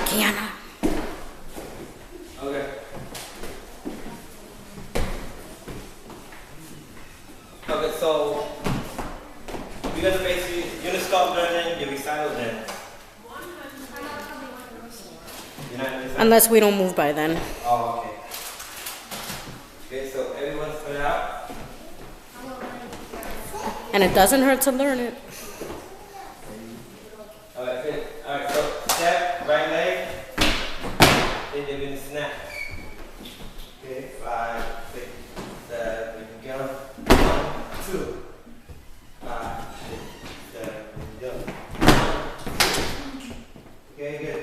Kiana. Okay. Okay, so we're gonna basically, you're gonna stop learning your recital then. You're not gonna Unless we don't move by then. Oh, okay. Okay, so everyone's put out. And it doesn't hurt to learn it. Alright, good. Alright, so step, right leg. Then you're gonna snap. Okay, 5, 6, 7, go. 1, 2. 5, 6, 7, go. 1, 2. Okay, good.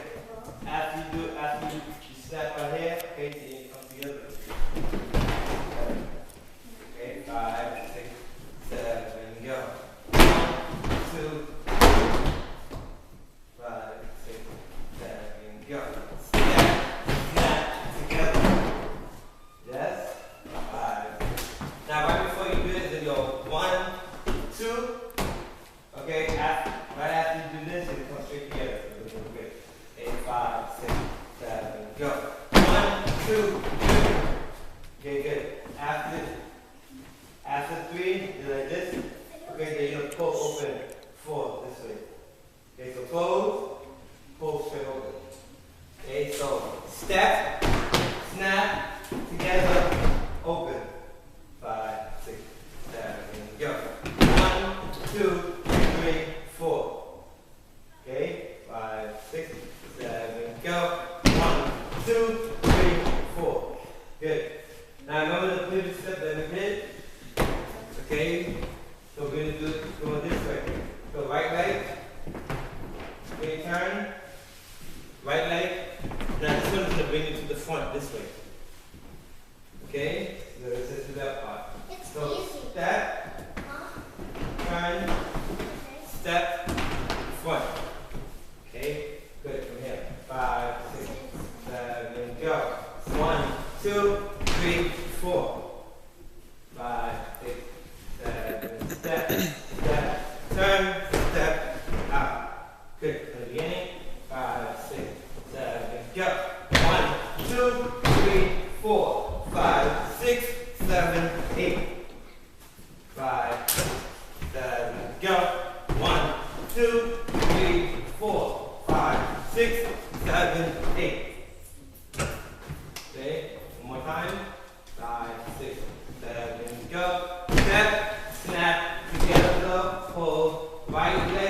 After you snap right here, okay, then you come together. Okay, 5, 6, 7, go. 1, 2, 5, 6, 7, go. Snap, snap, together. Yes? 5. Now, right before you do this, then go 1, 2. Okay, right after you do this, you come straight together. Okay, 8, 5, 6, 7, go. 1, 2, 3. Okay, good. After 3, do like this. Okay, then you're gonna pull open 4 this way. Okay, so close, pull straight open. Okay, so step, snap, together, open. 5, 6, 7, go. 1, 2, 3, 4. Okay, 5, 6, 7, go. 1, 2, 3, 4. Good. Now remember the previous step that we did? Okay, so we're going to do it going this way. So right leg, okay, turn, right leg. Now this one's going to bring you to the front this way. Okay, so let's just do that part. So step, turn, step, front. Okay, good, from here. 5, 6, 7, go. 1, 2, 3, 4. 5, 6, 7, step, step, turn, step, out. Good, from the beginning. 5, 6, 7, go. 1, 2, 3, 4, 5, 6, 7, 8. 5, 6, 7, go. 1, 2, 3, 4, 5, 6, 7, 8. Okay, one more time. 5, 6, 7, go. Step, snap, together, pull, right leg.